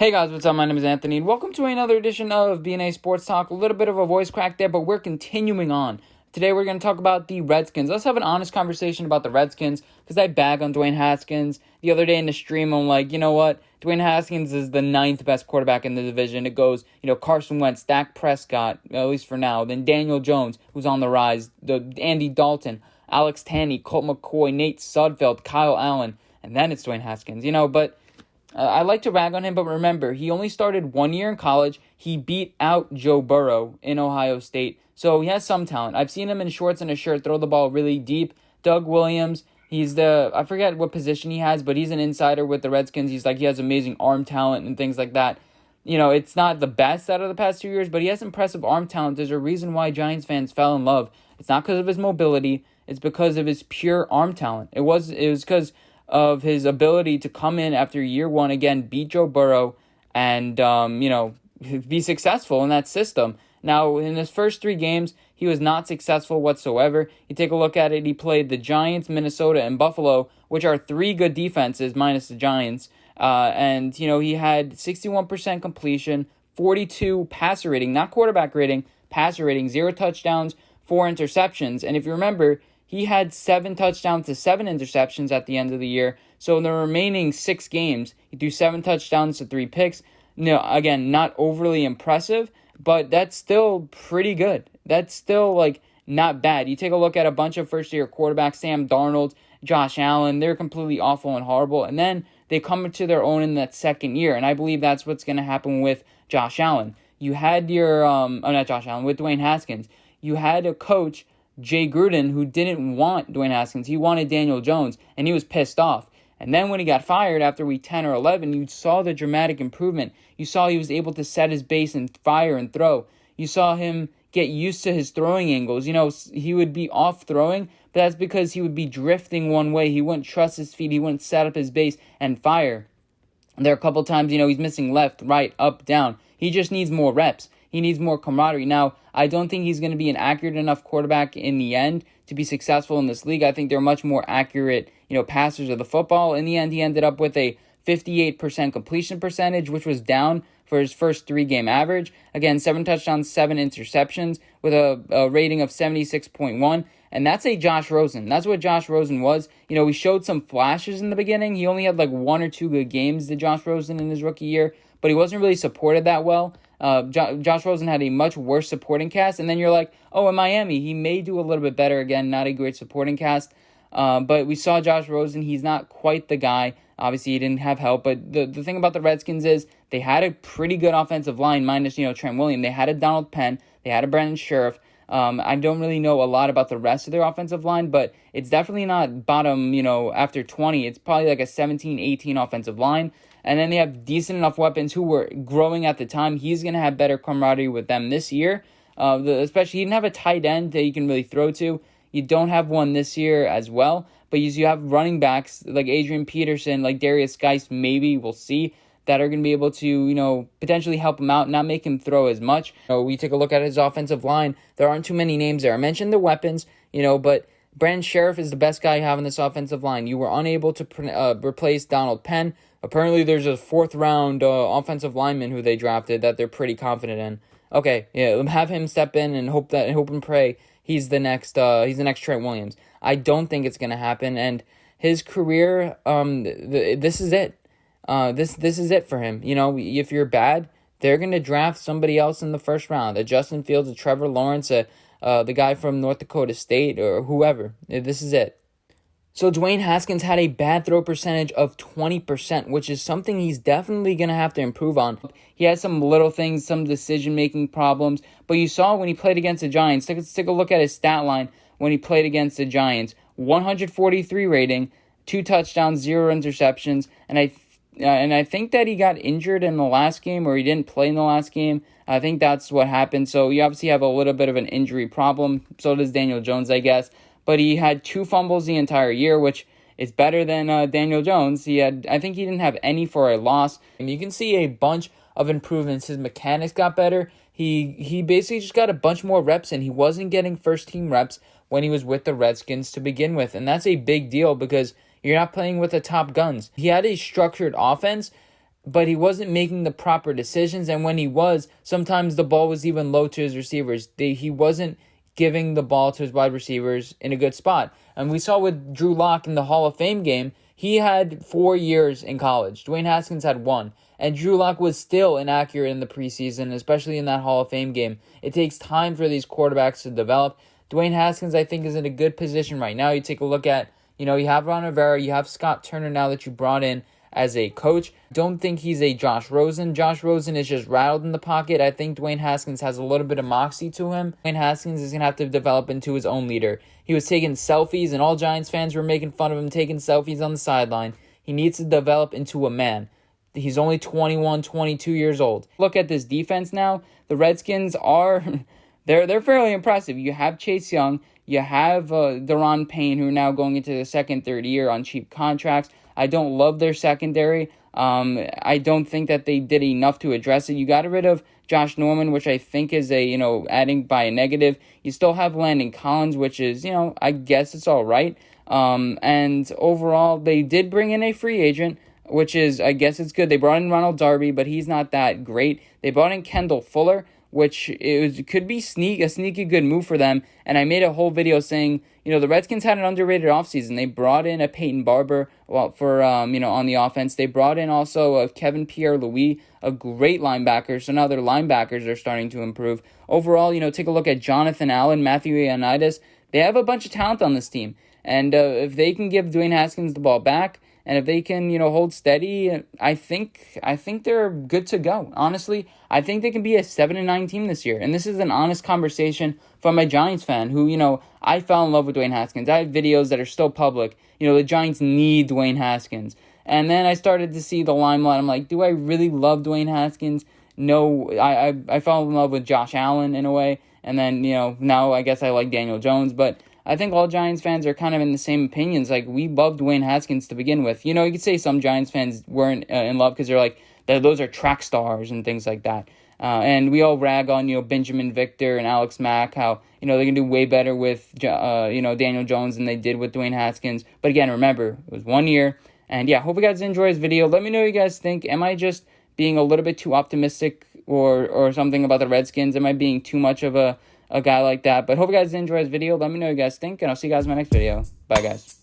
Hey guys, what's up? My name is Anthony, and welcome to another edition of BNA Sports Talk. A little bit of a voice crack there, but we're continuing on. Today we're going to talk about the Redskins. Let's have an honest conversation about the Redskins, because I bag on Dwayne Haskins. The other day in the stream, I'm like, you know what? Dwayne Haskins is the ninth best quarterback in the division. It goes, Carson Wentz, Dak Prescott, at least for now. Then Daniel Jones, who's on the rise. Andy Dalton, Alex Tanney, Colt McCoy, Nate Sudfeld, Kyle Allen. And then it's Dwayne Haskins, but I like to rag on him, but remember, he only started 1 year in college. He beat out Joe Burrow in Ohio State, so he has some talent. I've seen him in shorts and a shirt throw the ball really deep. Doug Williams, I forget what position he has, but he's an insider with the Redskins. He has amazing arm talent and things like that. It's not the best out of the past 2 years, but he has impressive arm talent. There's a reason why Giants fans fell in love. It's not because of his mobility. It's because of his pure arm talent. It was because of his ability to come in after year one, again, beat Joe Burrow and, be successful in that system. Now, in his first 3 games, he was not successful whatsoever. You take a look at it, he played the Giants, Minnesota, and Buffalo, which are 3 good defenses, minus the Giants. He had 61% completion, 42 passer rating, not quarterback rating, passer rating, 0 touchdowns, 4 interceptions. And if you remember, he had 7 touchdowns to 7 interceptions at the end of the year. So in the remaining 6 games, he threw 7 touchdowns to 3 picks. Again, not overly impressive, but that's still pretty good. That's still, not bad. You take a look at a bunch of first-year quarterbacks, Sam Darnold, Josh Allen, they're completely awful and horrible. And then they come into their own in that second year. And I believe that's what's going to happen with Josh Allen. You had with Dwayne Haskins. You had a coach, Jay Gruden, who didn't want Dwayne Haskins. He wanted Daniel Jones, and he was pissed off. And then when he got fired after week 10 or 11, you saw the dramatic improvement. You saw he was able to set his base and fire and throw. You saw him get used to his throwing angles. He would be off throwing, but that's because he would be drifting one way. He wouldn't trust his feet. He wouldn't set up his base and fire. There are a couple times, he's missing left, right, up, down. He just needs more reps. He needs more camaraderie. Now, I don't think he's going to be an accurate enough quarterback in the end to be successful in this league. I think they're much more accurate, passers of the football. In the end, he ended up with a 58% completion percentage, which was down for his first 3-game average. Again, 7 touchdowns, 7 interceptions with a rating of 76.1. And that's a Josh Rosen. That's what Josh Rosen was. We showed some flashes in the beginning. He only had 1 or 2 good games, did Josh Rosen, in his rookie year, but he wasn't really supported that well. Josh Rosen had a much worse supporting cast, and then you're like, oh, in Miami, he may do a little bit better. Again, not a great supporting cast, but we saw Josh Rosen. He's not quite the guy. Obviously, he didn't have help, but the thing about the Redskins is they had a pretty good offensive line, minus, Trent Williams. They had a Donald Penn. They had a Brandon Sheriff. I don't really know a lot about the rest of their offensive line, but it's definitely not bottom, after 20. It's probably like a 17, 18 offensive line. And then they have decent enough weapons who were growing at the time. He's going to have better camaraderie with them this year. Especially, he didn't have a tight end that you can really throw to. You don't have one this year as well. But you have running backs like Adrian Peterson, like Darius Geis, maybe, we'll see, that are going to be able to, potentially help him out, not make him throw as much. We take a look at his offensive line. There aren't too many names there. I mentioned the weapons, but Brandon Sheriff is the best guy you have in this offensive line. You were unable to replace Donald Penn. Apparently, there's a 4th-round offensive lineman who they drafted that they're pretty confident in. Okay, yeah, have him step in and hope and pray he's the next Trent Williams. I don't think it's going to happen, and his career, this is it. This is it for him. If you're bad, they're going to draft somebody else in the first round. A Justin Fields, a Trevor Lawrence, the guy from North Dakota State, or whoever. This is it. So Dwayne Haskins had a bad throw percentage of 20%, which is something he's definitely going to have to improve on. He has some little things, some decision-making problems, but you saw when he played against the Giants. Let's take a look at his stat line when he played against the Giants. 143 rating, 2 touchdowns, 0 interceptions, and I think that he got injured in the last game, or he didn't play in the last game. I think that's what happened. So you obviously have a little bit of an injury problem. So does Daniel Jones, I guess. But he had 2 fumbles the entire year, which is better than Daniel Jones. I think he didn't have any for a loss. And you can see a bunch of improvements. His mechanics got better. He basically just got a bunch more reps, and he wasn't getting first-team reps when he was with the Redskins to begin with. And that's a big deal because you're not playing with the top guns. He had a structured offense, but he wasn't making the proper decisions. And when he was, sometimes the ball was even low to his receivers. He wasn't giving the ball to his wide receivers in a good spot. And we saw with Drew Lock in the Hall of Fame game, he had 4 years in college. Dwayne Haskins had 1. And Drew Lock was still inaccurate in the preseason, especially in that Hall of Fame game. It takes time for these quarterbacks to develop. Dwayne Haskins, I think, is in a good position right now. You take a look at, you have Ron Rivera, you have Scott Turner now that you brought in as a coach. Don't think he's a Josh Rosen. Josh Rosen is just rattled in the pocket. I think Dwayne Haskins has a little bit of moxie to him. Dwayne Haskins is going to have to develop into his own leader. He was taking selfies, and all Giants fans were making fun of him taking selfies on the sideline. He needs to develop into a man. He's only 21, 22 years old. Look at this defense now. The Redskins are... They're fairly impressive. You have Chase Young. You have Daron Payne, who are now going into the second, third year on cheap contracts. I don't love their secondary. I don't think that they did enough to address it. You got rid of Josh Norman, which I think is adding by a negative. You still have Landon Collins, which is, I guess it's all right. And overall, they did bring in a free agent, which is, I guess it's good. They brought in Ronald Darby, but he's not that great. They brought in Kendall Fuller, which could be a sneaky good move for them. And I made a whole video saying, the Redskins had an underrated offseason. They brought in a Peyton Barber for on the offense. They brought in also Kevin Pierre-Louis, a great linebacker. So now their linebackers are starting to improve. Overall, take a look at Jonathan Allen, Matthew Ioannidis. They have a bunch of talent on this team. And if they can give Dwayne Haskins the ball back, and if they can, hold steady, I think they're good to go. Honestly, I think they can be a 7-9 team this year. And this is an honest conversation from a Giants fan who, I fell in love with Dwayne Haskins. I have videos that are still public. The Giants need Dwayne Haskins. And then I started to see the limelight. I'm like, do I really love Dwayne Haskins? No, I fell in love with Josh Allen in a way. And then, now I guess I like Daniel Jones. But I think all Giants fans are kind of in the same opinions. Like, we loved Dwayne Haskins to begin with. You could say some Giants fans weren't in love because they're like, those are track stars and things like that. And we all rag on, Benjamin Victor and Alex Mack, how, they can do way better with, Daniel Jones than they did with Dwayne Haskins. But again, remember, it was 1 year. And yeah, hope you guys enjoy this video. Let me know what you guys think. Am I just being a little bit too optimistic or something about the Redskins? Am I being too much of a guy like that? But hope you guys enjoy this video. Let me know what you guys think, and I'll see you guys in my next video. Bye, guys.